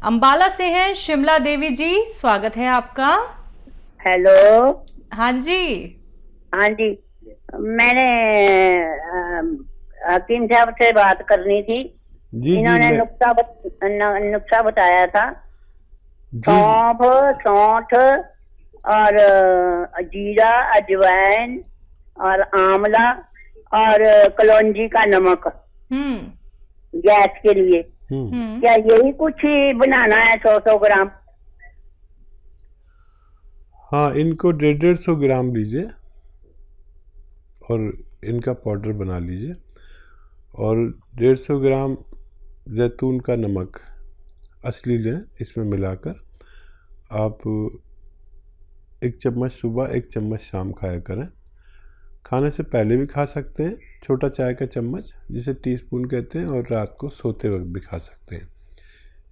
अंबाला से हैं शिमला देवी जी, स्वागत है आपका। हेलो। हाँ जी। हाँ जी, मैंने हकीम साहब से बात करनी थी। जी इन्होंने मैं नुक्सा बताया था। जी सौंफ, सौंठ और जीरा, अजवाइन और आंवला और कलौंजी का नमक गैस के लिए। क्या यही कुछ ही बनाना है? 100 ग्राम? हाँ, इनको 150 ग्राम लीजिए और इनका पाउडर बना लीजिए और 150 ग्राम जैतून का नमक असली लें, इसमें मिलाकर आप 1 चम्मच सुबह 1 चम्मच शाम खाया करें। खाने से पहले भी खा सकते हैं, छोटा चाय का चम्मच जिसे टीस्पून कहते हैं, और रात को सोते वक्त भी खा सकते हैं।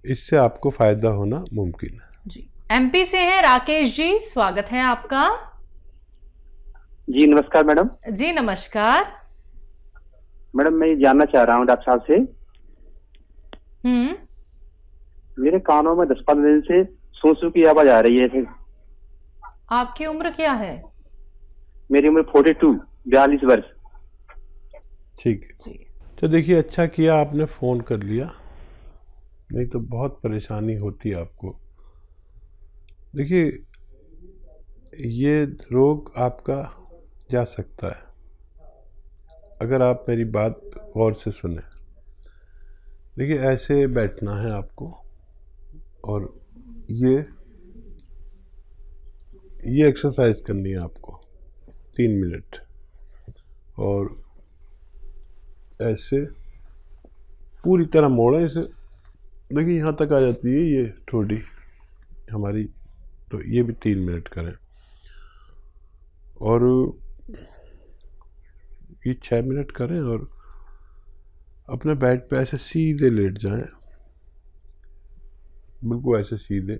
इससे आपको फ़ायदा होना मुमकिन है। जी। एमपी से हैं राकेश जी, स्वागत है आपका। जी नमस्कार मैडम। जी नमस्कार। मैडम मैं ये जानना चाह रहा हूँ डॉक्टर साहब से, मेरे कानों में 10-15 दिन से सू सू की आवाज आ रही है। आपकी उम्र क्या है? मेरी उम्र 42 वर्ष। ठीक है जी। तो देखिए, अच्छा किया आपने फ़ोन कर लिया, नहीं तो बहुत परेशानी होती है आपको। देखिए, ये रोग आपका जा सकता है अगर आप मेरी बात गौर से सुने। देखिए, ऐसे बैठना है आपको और ये एक्सरसाइज करनी है आपको 3 मिनट, और ऐसे पूरी तरह मोड़ें इसे। देखिए, यहाँ तक आ जाती है ये ठोड़ी हमारी, तो ये भी 3 मिनट करें। और ये 6 मिनट करें और अपने बेड पे ऐसे सीधे लेट जाएं, बिल्कुल ऐसे सीधे,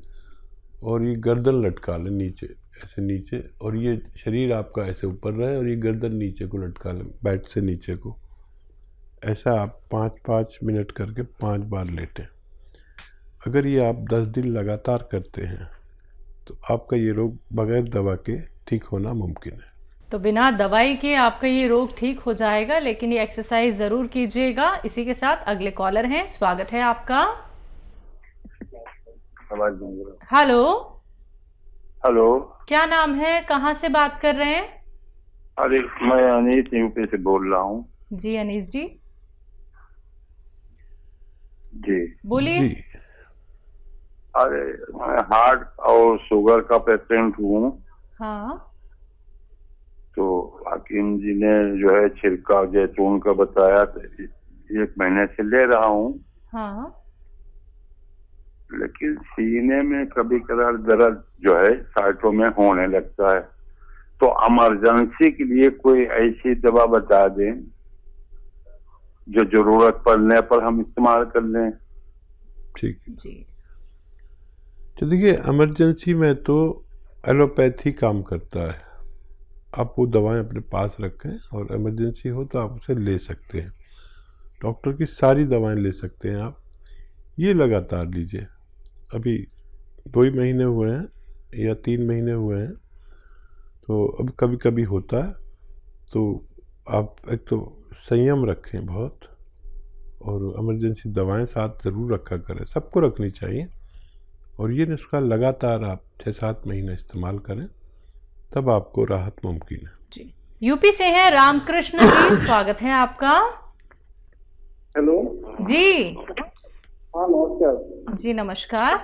और ये गर्दन लटका लें नीचे, ऐसे नीचे, और ये शरीर आपका ऐसे ऊपर रहे और ये गर्दन नीचे को लटका लें, बेड से नीचे को। ऐसा आप 5-5 मिनट करके 5 बार लेटें। अगर ये आप 10 दिन लगातार करते हैं तो आपका ये रोग बगैर दवा के ठीक होना मुमकिन है। तो बिना दवाई के आपका ये रोग ठीक हो जाएगा, लेकिन ये एक्सरसाइज जरूर कीजिएगा। इसी के साथ अगले कॉलर हैं, स्वागत है आपका। हेलो। हेलो, क्या नाम है, कहाँ से बात कर रहे हैं? अरे मैं अनीस यूपी से बोल रहा हूँ। जी अनीस जी, जी बोलिए। जी अरे मैं हार्ट और शुगर का पेशेंट हूँ। हाँ। तो हकीम जी ने जो है छिड़काव जैतून का बताया, 1 महीने से ले रहा हूँ। हाँ। लेकिन सीने में कभी कभार दर्द जो है साइटों में होने लगता है। तो इमरजेंसी के लिए कोई ऐसी दवा बता दें जो जरूरत पड़ने पर हम इस्तेमाल कर लें। ठीक है जी। तो देखिए, इमरजेंसी में तो एलोपैथी काम करता है। आप वो दवाएं अपने पास रखें और इमरजेंसी हो तो आप उसे ले सकते हैं। डॉक्टर की सारी दवाएं ले सकते हैं आप, ये लगातार लीजिए। अभी 2 ही महीने हुए हैं या 3 महीने हुए हैं, तो अब कभी कभी होता है, तो आप एक तो संयम रखें बहुत, और इमरजेंसी दवाएं साथ ज़रूर रखा करें, सबको रखनी चाहिए। और ये नुस्खा लगातार आप 6-7 महीने इस्तेमाल करें, तब आपको राहत मुमकिन है। जी। यूपी से हैं रामकृष्ण जी, स्वागत है आपका। हेलो। जी। हाँ नमस्कार। जी नमस्कार।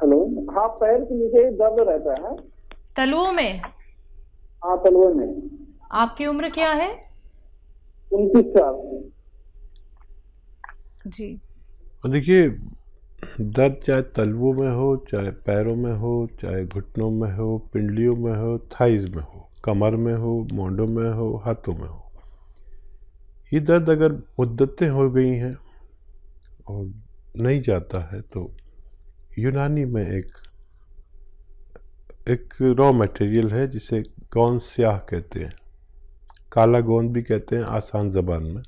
हेलो। हाँ, पैर के नीचे दर्द रहता है। तलुओं में? हाँ, तलवे में। आपकी उम्र क्या है? 29 साल। जी। और देखिए, दर्द चाहे तलवों में हो, चाहे पैरों में हो, चाहे घुटनों में हो, पिंडलियों में हो, थाइज में हो, कमर में हो, मोंडों में हो, हाथों में हो, ये दर्द अगर मुद्दतें हो गई हैं और नहीं जाता है, तो यूनानी में एक रॉ मटेरियल है जिसे गोंद स्याह कहते हैं, काला गोंद भी कहते हैं आसान ज़बान में,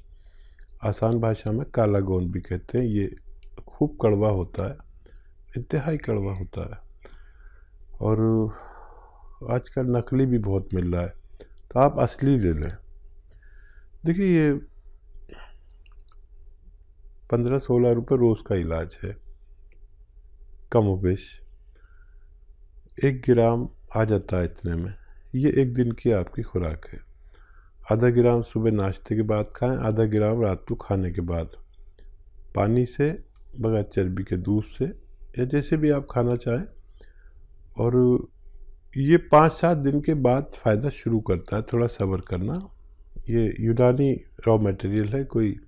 आसान भाषा में काला गोंद भी कहते हैं। ये खूब कड़वा होता है, इंतहाई कड़वा होता है, और आजकल नकली भी बहुत मिल रहा है, तो आप असली ले लें। देखिए ये 15-16 रुपये रोज़ का इलाज है, कम बेश 1 ग्राम आ जाता है इतने में। ये 1 दिन की आपकी खुराक है। आधा ग्राम सुबह नाश्ते के बाद खाएं, आधा ग्राम रात को खाने के बाद, पानी से, बगैर चर्बी के, दूध से, या जैसे भी आप खाना चाहें। और ये 5-7 दिन के बाद फ़ायदा शुरू करता है, थोड़ा सब्र करना। ये यूनानी रॉ मटेरियल है, कोई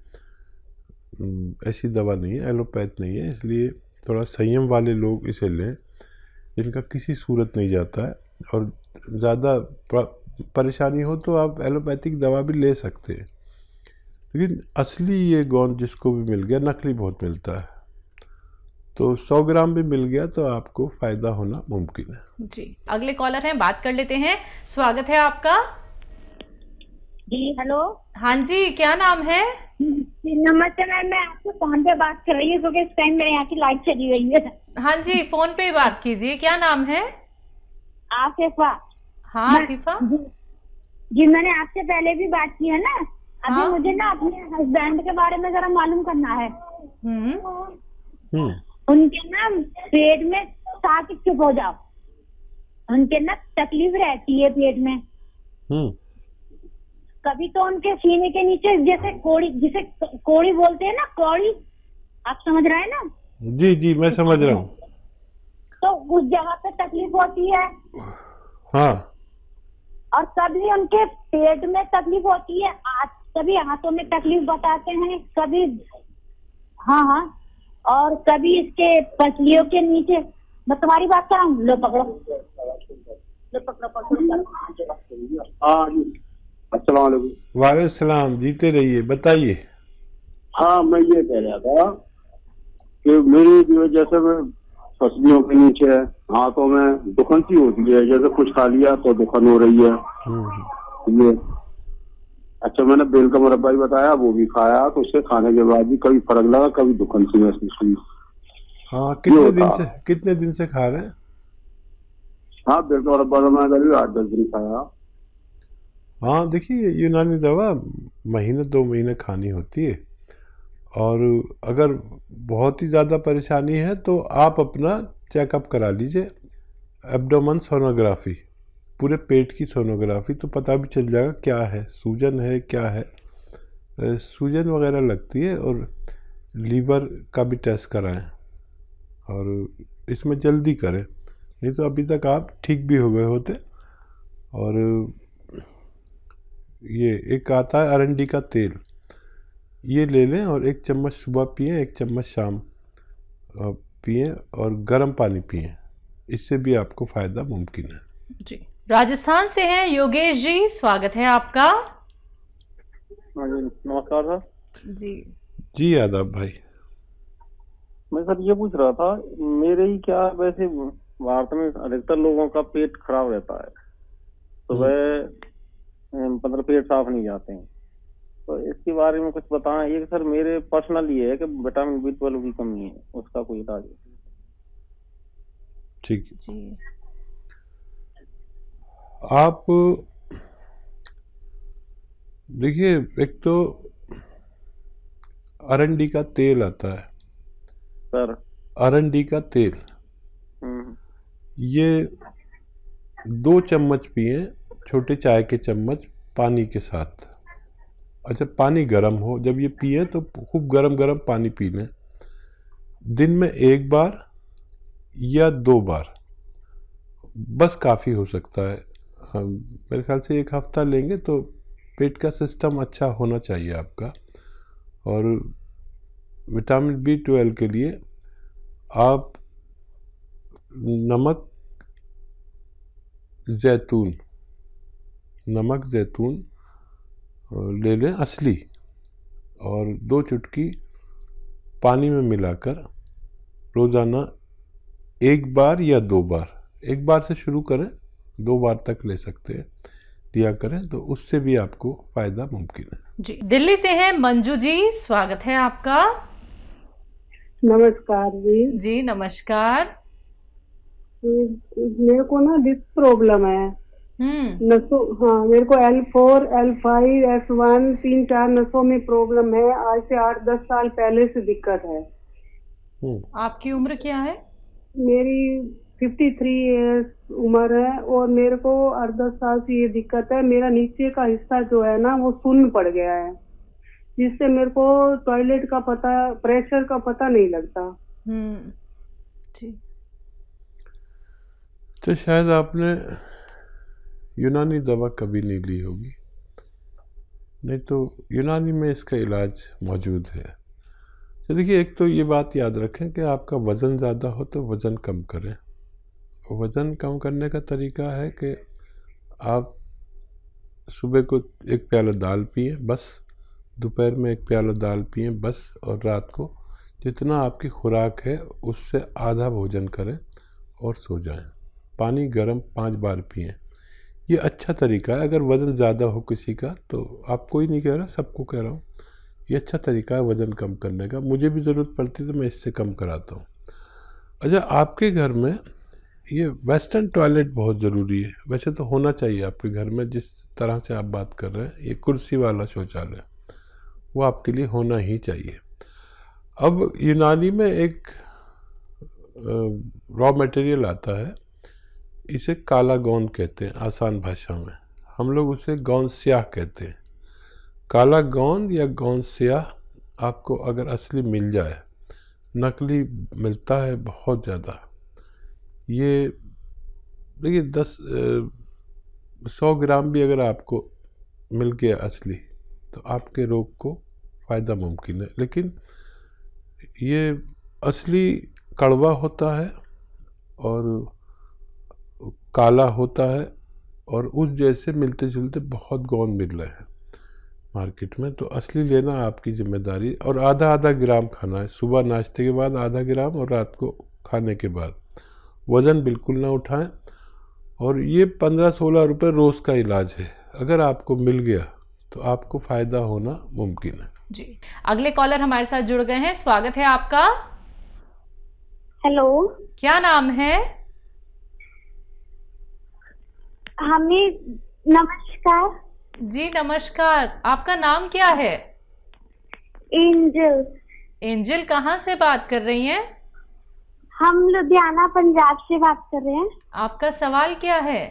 ऐसी दवा नहीं है, एलोपैथ नहीं है, इसलिए थोड़ा संयम वाले लोग इसे लें, इनका किसी सूरत नहीं जाता है। और ज़्यादा परेशानी हो तो आप एलोपैथिक दवा भी ले सकते हैं, लेकिन असली ये गोंद जिसको भी मिल गया, नकली बहुत मिलता है, तो 100 ग्राम भी मिल गया तो आपको फ़ायदा होना मुमकिन है। जी, अगले कॉलर हैं, बात कर लेते हैं। स्वागत है आपका। जी हेलो। हाँ जी, क्या नाम है? नमस्ते मैम, मैं आपसे फोन पे बात कर रही हूँ क्योंकि इस टाइम मेरे यहाँ की लाइट चली गई है। हाँ जी, फोन पे ही बात कीजिए। क्या नाम है? आसिफा। हाँ आतिफा जी, मैंने आपसे पहले भी बात की है ना। अभी हाँ? मुझे ना अपने हस्बैंड के बारे में जरा मालूम करना है। उनके ना पेट में ताकि चुप हो जाओ, उनके ना तकलीफ रहती है पेट में। कभी तो उनके सीने के नीचे जैसे कोड़ी, जिसे कोड़ी बोलते हैं ना, कौड़ी, आप समझ रहे हैं ना? जी जी, मैं समझ रहा हूँ। तो उस जगह पे तकलीफ होती है। हाँ। और कभी उनके पेट में तकलीफ होती है, कभी हाथों में तकलीफ बताते हैं, कभी हाँ, और कभी इसके पसलियों के नीचे। मैं तुम्हारी बात कर रहा हूँ, लो पकड़ो, लो पकड़ो। हाँ जी, अस्सलाम वालेकुम। वालेकुम सलाम, जीते रहिए, बताइए। हाँ, मैं ये कह रहा था कि मेरी जो जैसे मैं पसलियों के नीचे, हाथों में दुखन सी होती है, जैसे कुछ खा लिया तो दुखन हो रही है। ये अच्छा, मैंने बेल का मुरब्बा ही बताया, वो भी खाया, तो उसके खाने के बाद भी कभी फर्क लगा, कभी दुखन सी महसूस हुई। हाँ, कितने दिन से खा रहे हैं? हाँ, बेल का मुरब्बा तो मैं करीब 8-10 दिन खाया। हाँ, देखिए यूनानी दवा महीने 2 महीने खानी होती है, और अगर बहुत ही ज़्यादा परेशानी है तो आप अपना चेकअप करा लीजिए, एब्डोमेन सोनोग्राफी, पूरे पेट की सोनोग्राफी, तो पता भी चल जाएगा क्या है, सूजन है, क्या है। सूजन वगैरह लगती है, और लीवर का भी टेस्ट कराएं, और इसमें जल्दी करें, नहीं तो अभी तक आप ठीक भी हो गए होते। और ये एक आता है अरंडी का तेल, ये ले लें, और 1 चम्मच सुबह पिएं, 1 चम्मच शाम पिएं, और गर्म पानी पिएं, इससे भी आपको फ़ायदा मुमकिन है। जी, राजस्थान से हैं योगेश जी, स्वागत है आपका। नमस्कार सर। जी आदाब भाई। मैं सर ये पूछ रहा था, मेरे ही क्या वैसे भारत में अधिकतर लोगों का पेट खराब रहता है, सुबह मतलब पेट साफ नहीं जाते हैं, तो इसके बारे में कुछ बताएं। एक सर मेरे पर्सनल ये है कि विटामिन B12 की कमी है, उसका कोई इलाज है? ठीक है जी, आप देखिए, एक तो अरंडी का तेल आता है सर। अरंडी का तेल, ये 2 चम्मच पिए, छोटे चाय के चम्मच, पानी के साथ। अच्छा, पानी गर्म हो, जब ये पिए तो खूब गरम गरम पानी पी लें, दिन में 1 बार या 2 बार, बस काफ़ी हो सकता है। मेरे ख्याल से 1 हफ्ता लेंगे तो पेट का सिस्टम अच्छा होना चाहिए आपका। और विटामिन B12 के लिए आप नमक जैतून ले लें, असली, और 2 चुटकी पानी में मिलाकर रोज़ाना 1 बार या 2 बार, 1 बार से शुरू करें, 2 बार तक ले सकते हैं, लिया करें, तो उससे भी आपको फ़ायदा मुमकिन है। जी, दिल्ली से हैं मंजू जी, स्वागत है आपका। नमस्कार जी। जी नमस्कार। मेरे को ना डिस्क प्रॉब्लम है। नसों, हाँ, मेरे को L4, L5, S1 3-4 नसों में प्रॉब्लम है। आज से 8-10 साल पहले से दिक्कत है। आपकी उम्र क्या है? मेरी 53 इयर्स उम्र है और मेरे को 8-10 साल से ये दिक्कत है। मेरा नीचे का हिस्सा जो है ना वो शून्य पड़ गया है, जिससे मेरे को टॉयलेट का पता, प्रेशर का पता नहीं लगता। जी। तो शायद आपने यूनानी दवा कभी नहीं ली होगी, नहीं तो यूनानी में इसका इलाज मौजूद है। तो देखिए, एक तो ये बात याद रखें कि आपका वज़न ज़्यादा हो तो वज़न कम करें। वज़न कम करने का तरीका है कि आप सुबह को एक प्याला दाल पिएं बस, दोपहर में एक प्याला दाल पिएं बस, और रात को जितना आपकी खुराक है उससे आधा भोजन करें और सो जाएं। पानी गर्म 5 बार पिएं। ये अच्छा तरीका है। अगर वज़न ज़्यादा हो किसी का, तो आप कोई नहीं कह रहा, सबको कह रहा हूँ, ये अच्छा तरीका है वज़न कम करने का। मुझे भी ज़रूरत पड़ती है तो मैं इससे कम कराता हूँ। अच्छा, आपके घर में ये वेस्टर्न टॉयलेट बहुत ज़रूरी है। वैसे तो होना चाहिए आपके घर में, जिस तरह से आप बात कर रहे हैं, ये कुर्सी वाला शौचालय वो आपके लिए होना ही चाहिए। अब यूनानी में एक रॉ मटेरियल आता है, इसे काला गोंद कहते हैं आसान भाषा में। हम लोग उसे गोंद स्याह कहते हैं। काला गोंद या गोंद स्याह आपको अगर असली मिल जाए, नकली मिलता है बहुत ज़्यादा। ये देखिए 100 ग्राम भी अगर आपको मिल गया असली, तो आपके रोग को फ़ायदा मुमकिन है। लेकिन ये असली कड़वा होता है और काला होता है, और उस जैसे मिलते जुलते बहुत गोंद मिल रहे हैं मार्केट में। तो असली लेना आपकी जिम्मेदारी, और आधा आधा ग्राम खाना है। सुबह नाश्ते के बाद आधा ग्राम और रात को खाने के बाद। वज़न बिल्कुल ना उठाएं। और ये 15-16 रुपये रोज़ का इलाज है। अगर आपको मिल गया तो आपको फ़ायदा होना मुमकिन है। जी, अगले कॉलर हमारे साथ जुड़ गए हैं। स्वागत है आपका। हेलो, क्या नाम है? हमें नमस्कार। जी नमस्कार, आपका नाम क्या है? एंजल। एंजल, कहाँ से बात कर रही हैं? हम लुधियाना पंजाब से बात कर रहे हैं। आपका सवाल क्या है?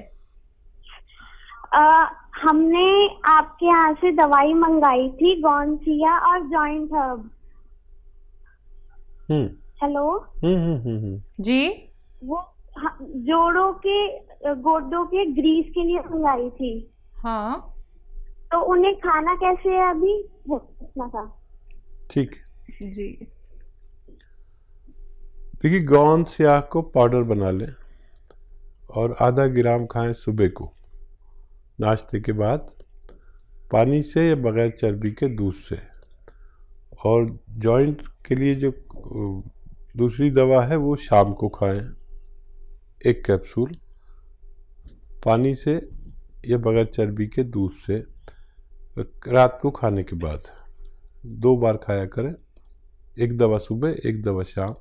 हमने आपके यहाँ से दवाई मंगाई थी, गॉनसिया और जॉइंट हर्ब। हेलो। जी, वो जोड़ों के, गोडों के ग्रीस के लिए मंगाई थी। हाँ, तो उन्हें खाना कैसे है अभी, वो पूछना था। ठीक। जी, देखिए, गोंद स्याह को पाउडर बना लें और आधा ग्राम खाएं सुबह को नाश्ते के बाद, पानी से या बग़ैर चर्बी के दूध से। और जॉइंट के लिए जो दूसरी दवा है वो शाम को खाएं, 1 कैप्सूल पानी से या बग़ैर चर्बी के दूध से, रात को खाने के बाद 2 बार खाया करें। 1 दवा सुबह, 1 दवा शाम।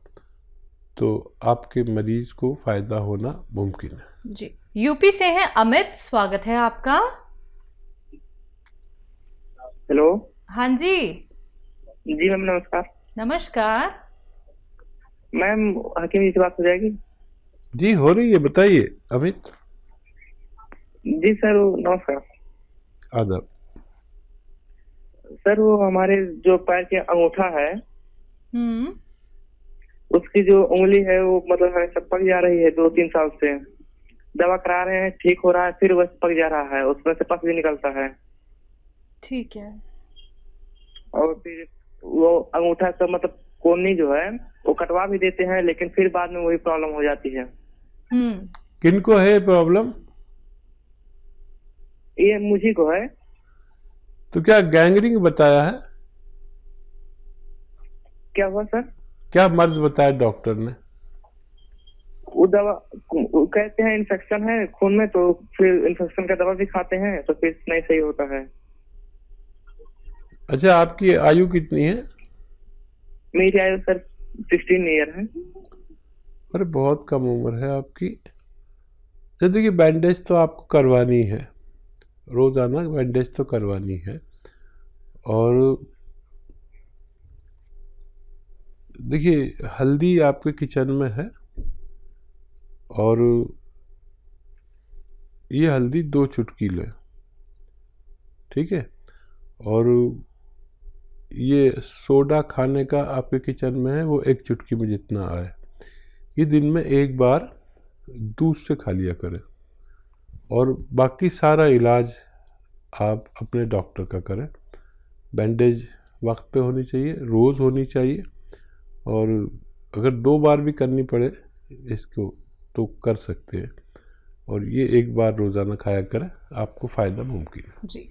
तो आपके मरीज को फ़ायदा होना मुमकिन है। जी, यूपी से हैं अमित, स्वागत है आपका। हेलो। हाँ जी। जी मैम नमस्कार। नमस्कार मैम, हकीम जी से बात हो जाएगी? जी हो रही है, बताइए अमित। जी सर, नमस्कार। आदाब। सर, वो हमारे जो पैर के अंगूठा है, उसकी जो उंगली है वो मतलब हमें पक जा रही है 2-3 साल से। दवा करा रहे हैं, ठीक हो रहा है, फिर वह पक जा रहा है, उसमें से पस भी निकलता है। ठीक है। और फिर वो अंगूठा का मतलब कोनी जो है वो कटवा भी देते हैं, लेकिन फिर बाद में वही प्रॉब्लम हो जाती है। किनको है प्रॉब्लम? ये मुझे को है। तो क्या गैंग्रीन बताया है? क्या हुआ सर? क्या मर्ज बताया डॉक्टर ने? वो दवा कहते हैं इन्फेक्शन है खून में, तो फिर इन्फेक्शन का दवा भी खाते हैं तो फिर नहीं सही होता है। अच्छा, आपकी आयु कितनी है? मेरी आयु सर 16 ईयर है। अरे बहुत कम उम्र है आपकी। तो देखिए बैंडेज तो आपको करवानी है, रोज़ाना बैंडेज तो करवानी है। और देखिए हल्दी आपके किचन में है, और ये हल्दी 2 चुटकी लें, ठीक है। और ये सोडा खाने का आपके किचन में है, वो 1 चुटकी में जितना आए। ये दिन में 1 बार दूध से खा लिया करें। और बाकी सारा इलाज आप अपने डॉक्टर का करें। बैंडेज वक्त पे होनी चाहिए, रोज़ होनी चाहिए, और अगर 2 बार भी करनी पड़े इसको तो कर सकते हैं। और ये 1 बार रोज़ाना खाया करें, आपको फ़ायदा मुमकिन है। जी।